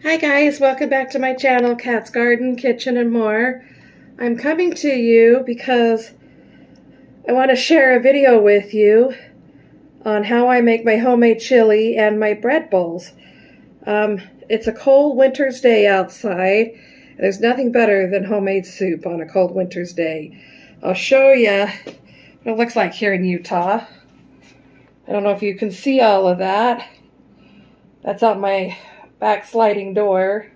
Hi guys, welcome back to my channel, Kat's Garden, Kitchen, and More. I'm coming to you because I want to share a video with you on how I make my homemade chili and my bread bowls. It's a cold winter's day outside. There's nothing better than homemade soup on a cold winter's day. I'll show you what it looks like here in Utah. I don't know if you can see all of that. That's out my back sliding door.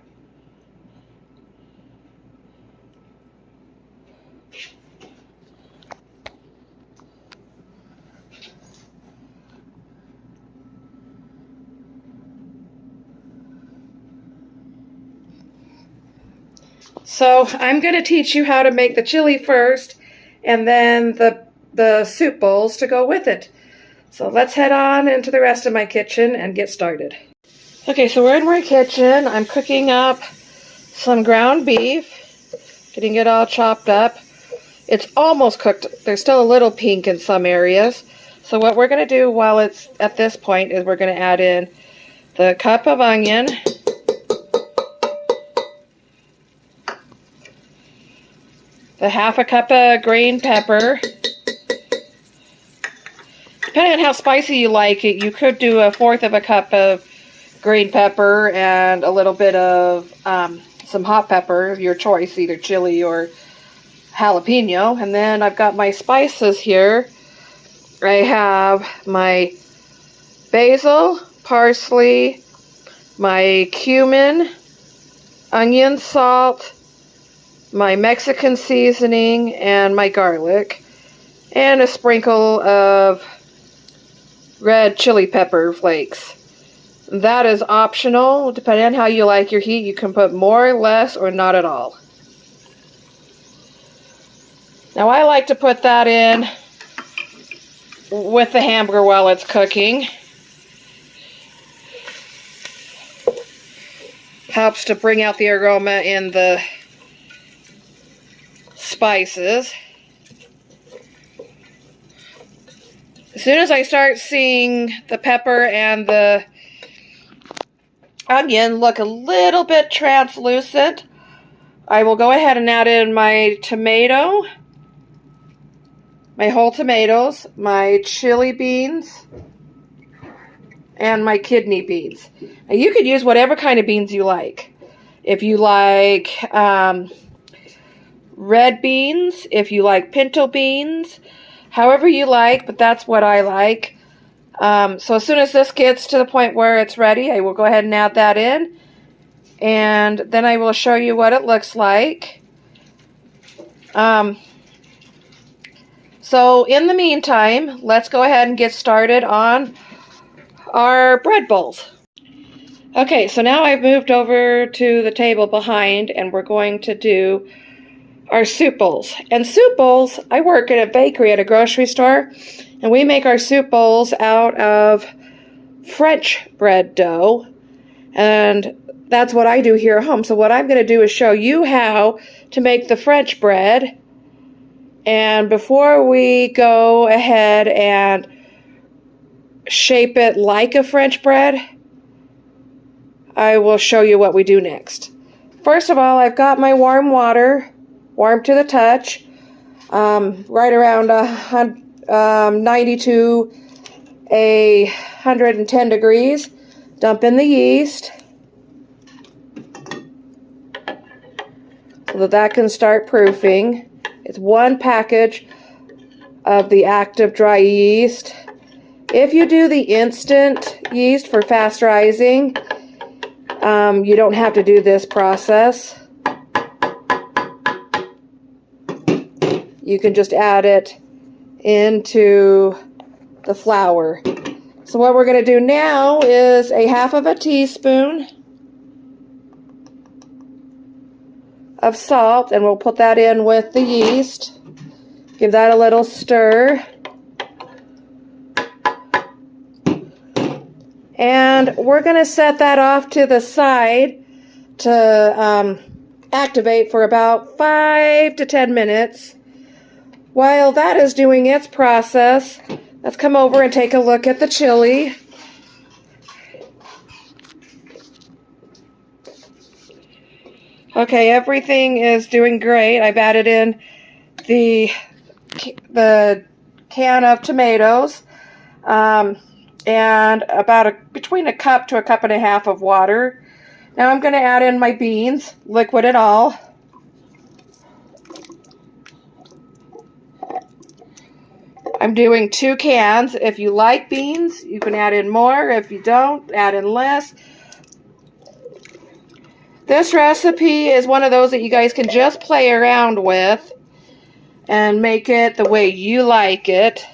So I'm going to teach you how to make the chili first and then the soup bowls to go with it. So let's head on into the rest of my kitchen and get started. Okay, so we're in my kitchen. I'm cooking up some ground beef, getting it all chopped up. It's almost cooked. There's still a little pink in some areas. So what we're going to do while it's at this point is we're going to add in the cup of onion, the half a cup of green pepper. Depending on how spicy you like it, you could do a fourth of a cup of green pepper and a little bit of some hot pepper of your choice, either chili or jalapeno. And then I've got my spices here. I have my basil, parsley, my cumin, onion, salt, my Mexican seasoning, and my garlic, and a sprinkle of red chili pepper flakes. That is optional. Depending on how you like your heat, you can put more, less, or not at all. Now I like to put that in with the hamburger while it's cooking. Helps to bring out the aroma in the spices. As soon as I start seeing the pepper and the onion look a little bit translucent, I will go ahead and add in my tomato, my whole tomatoes, my chili beans, and my kidney beans. Now you could use whatever kind of beans you like. If you like red beans, if you like pinto beans, however you like, but that's what I like. So as soon as this gets to the point where it's ready, I will go ahead and add that in. And then I will show you what it looks like. So in the meantime, let's go ahead and get started on our bread bowls. Okay, so now I've moved over to the table behind, and we're going to do our soup bowls. And soup bowls, I work at a bakery at a grocery store, and we make our soup bowls out of French bread dough, and that's what I do here at home. So what I'm going to do is show you how to make the French bread. And before we go ahead and shape it like a French bread, I will show you what we do next. First of all, I've got my warm water, warm to the touch, right around 90 to 110 degrees. Dump in the yeast so that can start proofing. It's one package of the active dry yeast. If you do the instant yeast for fast rising, you don't have to do this process. You can just add it into the flour. So what we're going to do now is a half of a teaspoon of salt, and we'll put that in with the yeast. Give that a little stir. And we're going to set that off to the side to activate for about 5 to 10 minutes. While that is doing its process, let's come over and take a look at the chili. Okay, everything is doing great. I've added in the can of tomatoes, and about between a cup to a cup and a half of water. Now I'm going to add in my beans, liquid and all. I'm doing 2 cans. If you like beans, you can add in more. If you don't, add in less. This recipe is one of those that you guys can just play around with and make it the way you like it.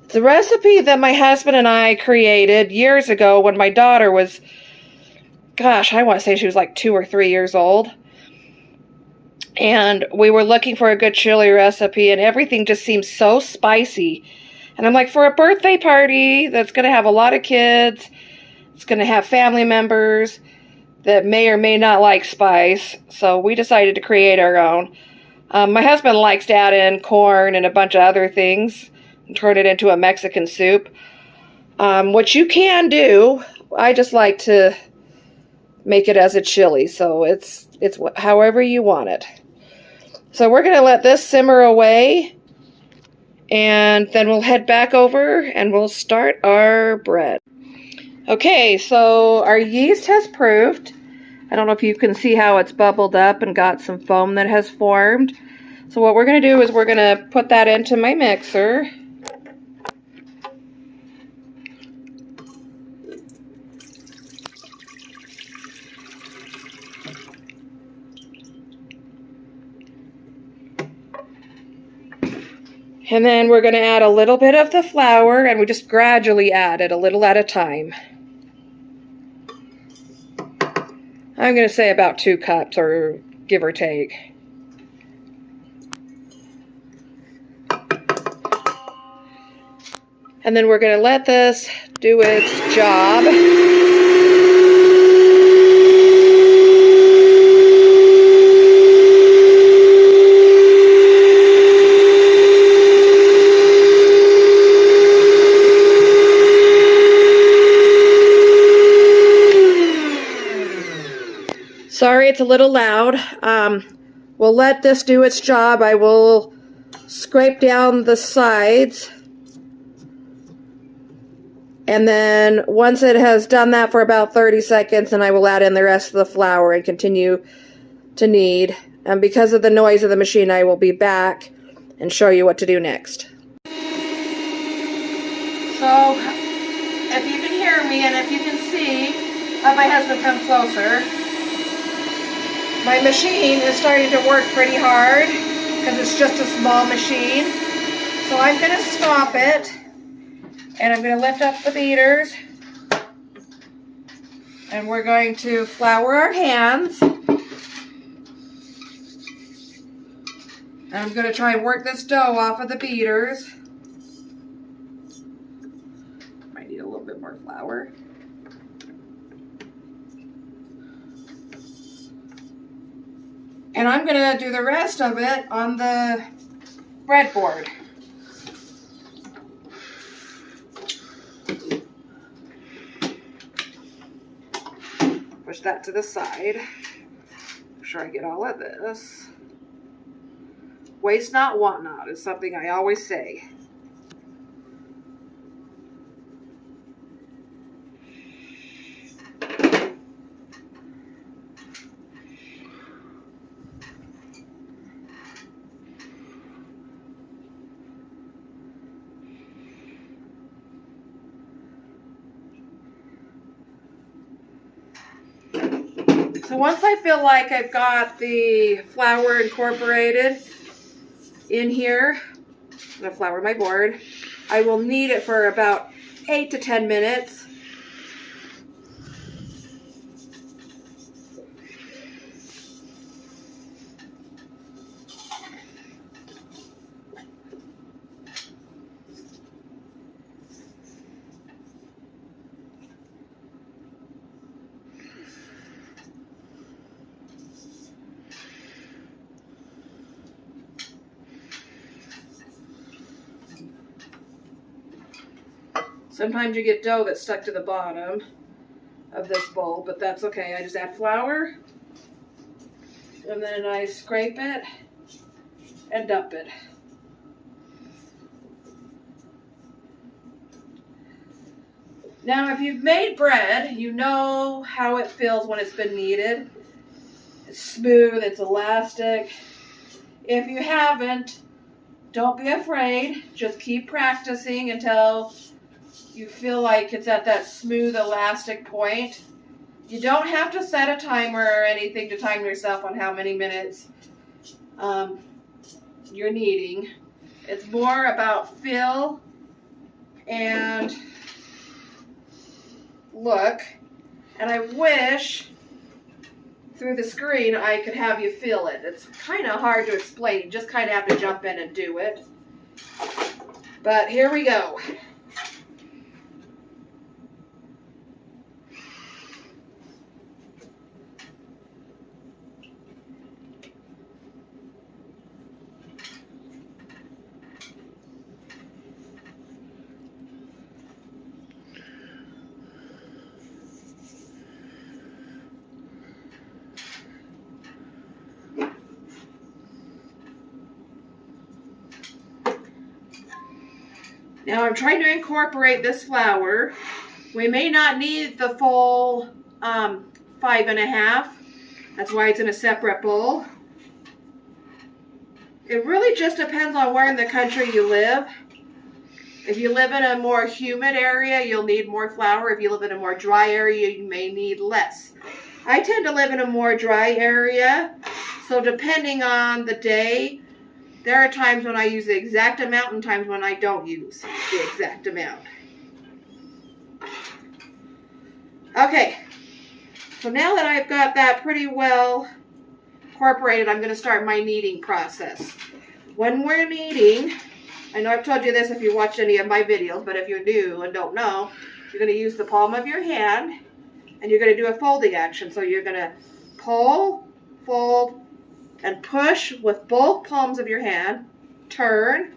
It's a recipe that my husband and I created years ago when my daughter was, gosh, I want to say she was like 2 or 3 years old. And we were looking for a good chili recipe, and everything just seemed so spicy. And I'm like, for a birthday party that's going to have a lot of kids, it's going to have family members that may or may not like spice. So we decided to create our own. My husband likes to add in corn and a bunch of other things and turn it into a Mexican soup. Which you can do. I just like to make it as a chili. So it's however you want it. So we're going to let this simmer away, and then we'll head back over and we'll start our bread. Okay, so our yeast has proofed. I don't know if you can see how it's bubbled up and got some foam that has formed. So what we're going to do is we're going to put that into my mixer. And then we're going to add a little bit of the flour, and we just gradually add it a little at a time. I'm going to say about 2 cups, or give or take. And then we're going to let this do its job. Sorry, it's a little loud. We'll let this do its job. I will scrape down the sides. And then once it has done that for about 30 seconds, then I will add in the rest of the flour and continue to knead. And because of the noise of the machine, I will be back and show you what to do next. So, if you can hear me and if you can see, have my husband come closer. My machine is starting to work pretty hard because it's just a small machine. So I'm going to stop it, and I'm going to lift up the beaters, and we're going to flour our hands. And I'm going to try and work this dough off of the beaters. Might need a little bit more flour. And I'm going to do the rest of it on the breadboard. Push that to the side. Make sure I get all of this. Waste not, want not is something I always say. So once I feel like I've got the flour incorporated in here, I'm going to flour my board. I will knead it for about 8 to 10 minutes. Sometimes you get dough that's stuck to the bottom of this bowl, but that's okay. I just add flour, and then I scrape it and dump it. Now, if you've made bread, you know how it feels when it's been kneaded. It's smooth, it's elastic. If you haven't, don't be afraid. Just keep practicing until you feel like it's at that smooth, elastic point. You don't have to set a timer or anything to time yourself on how many minutes you're kneading. It's more about feel and look. And I wish through the screen I could have you feel it. It's kind of hard to explain. You just kind of have to jump in and do it. But here we go. Now I'm trying to incorporate this flour. We may not need the full 5.5. That's why it's in a separate bowl. It really just depends on where in the country you live. If you live in a more humid area, you'll need more flour. If you live in a more dry area, you may need less. I tend to live in a more dry area, so depending on the day, there are times when I use the exact amount and times when I don't use the exact amount. Okay, so now that I've got that pretty well incorporated, I'm going to start my kneading process. When we're kneading, I know I've told you this if you watched any of my videos, but if you're new and don't know, you're going to use the palm of your hand and you're going to do a folding action. So you're going to pull, fold, and push with both palms of your hand, turn,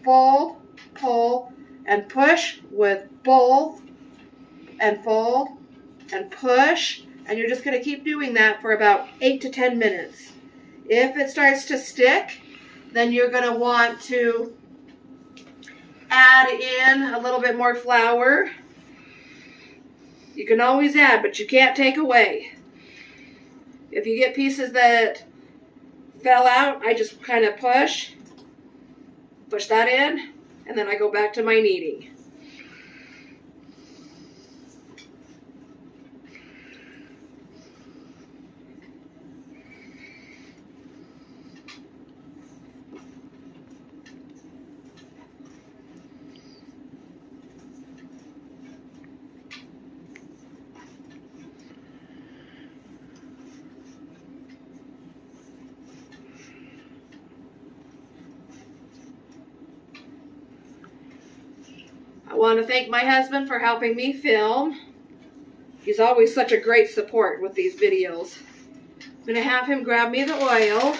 fold, pull, and push with both, and fold, and push, and you're just going to keep doing that for about 8 to 10 minutes. If it starts to stick, then you're going to want to add in a little bit more flour. You can always add, but you can't take away. If you get pieces that fell out, I just kind of push that in, and then I go back to my kneading. I want to thank my husband for helping me film. He's always such a great support with these videos. I'm going to have him grab me the oil.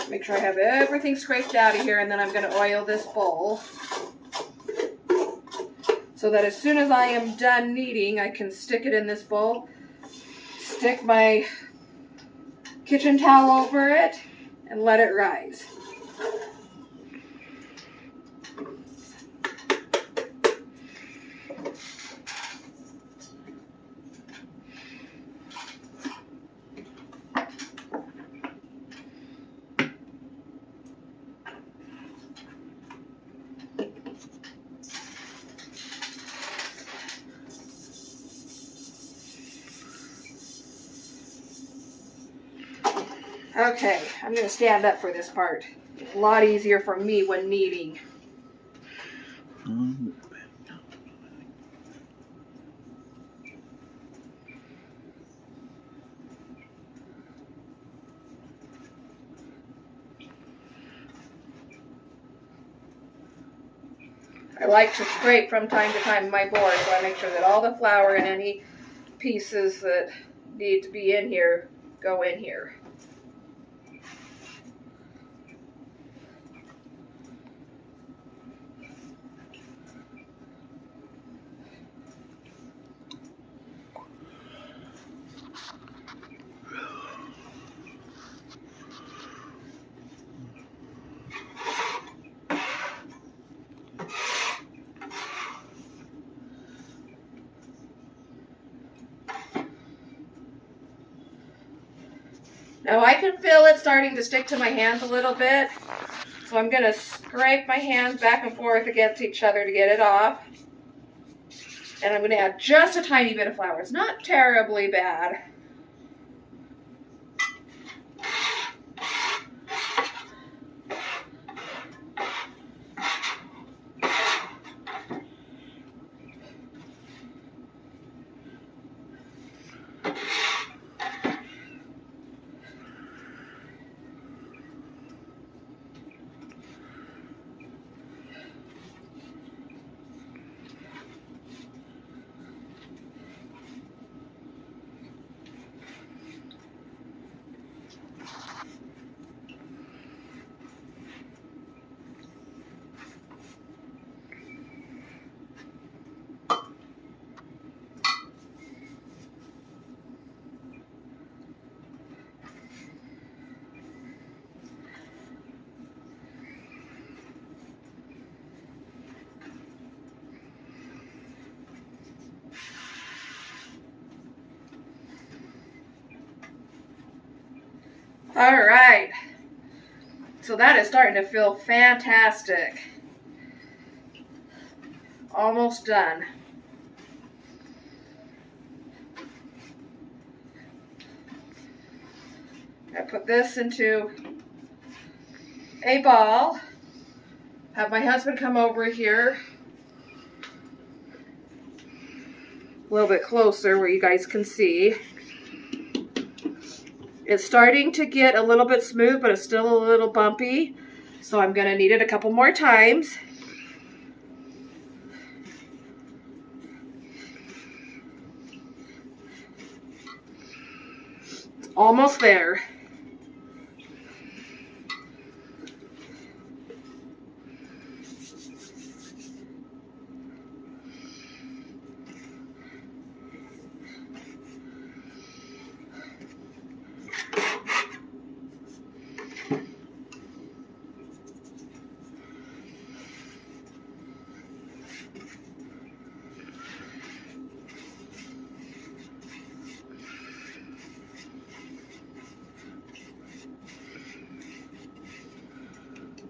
Make sure I have everything scraped out of here, and then I'm going to oil this bowl, so that as soon as I am done kneading, I can stick it in this bowl, stick my kitchen towel over it, and let it rise. Okay, I'm going to stand up for this part. It's a lot easier for me when kneading. I like to scrape from time to time my board so I make sure that all the flour and any pieces that need to be in here go in here. Now I can feel it starting to stick to my hands a little bit, so I'm going to scrape my hands back and forth against each other to get it off. And I'm going to add just a tiny bit of flour. It's not terribly bad. All right, so that is starting to feel fantastic. Almost done. I put this into a ball. Have my husband come over here a little bit closer where you guys can see. It's starting to get a little bit smooth, but it's still a little bumpy. So I'm going to knead it a couple more times. It's almost there.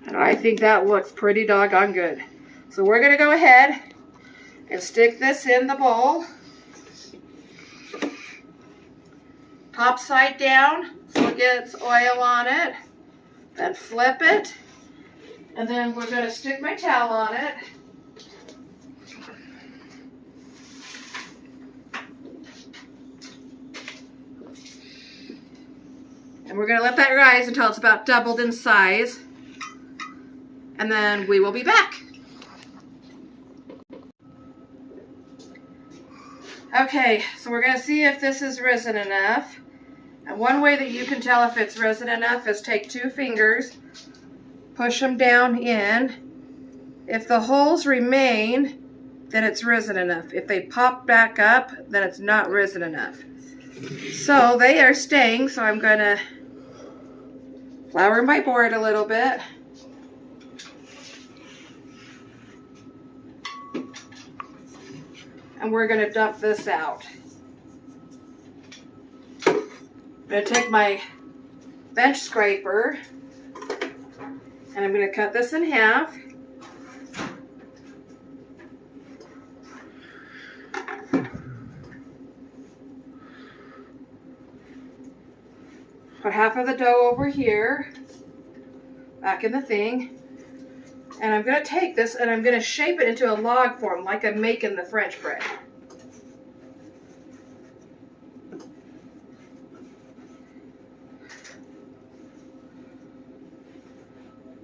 And I think that looks pretty doggone good. So we're going to go ahead and stick this in the bowl. Top side down so it gets oil on it. Then flip it. And then we're going to stick my towel on it. And we're going to let that rise until it's about doubled in size. And then we will be back. Okay, so we're going to see if this is risen enough. And one way that you can tell if it's risen enough is take 2 fingers, push them down in. If the holes remain, then it's risen enough. If they pop back up, then it's not risen enough. So they are staying, so I'm going to flour my board a little bit. And we're going to dump this out. I'm going to take my bench scraper and I'm going to cut this in half. Put half of the dough over here, back in the thing. And I'm going to take this and I'm going to shape it into a log form like I'm making the French bread.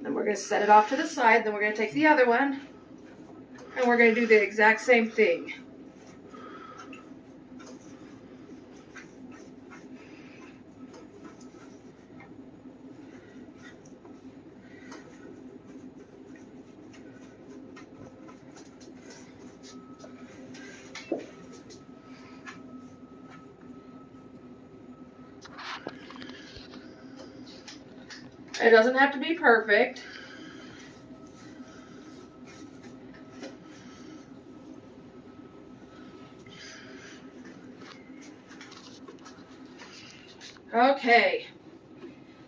Then we're going to set it off to the side. Then we're going to take the other one. And we're going to do the exact same thing. It doesn't have to be perfect. Okay.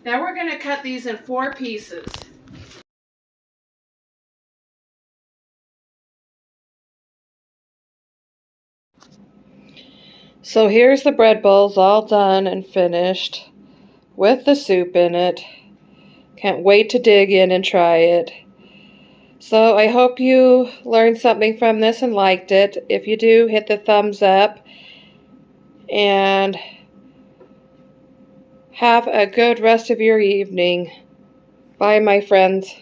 Now we're going to cut these in 4 pieces. So here's the bread bowls all done and finished with the soup in it. Can't wait to dig in and try it. So I hope you learned something from this and liked it. If you do, hit the thumbs up and have a good rest of your evening. Bye, my friends.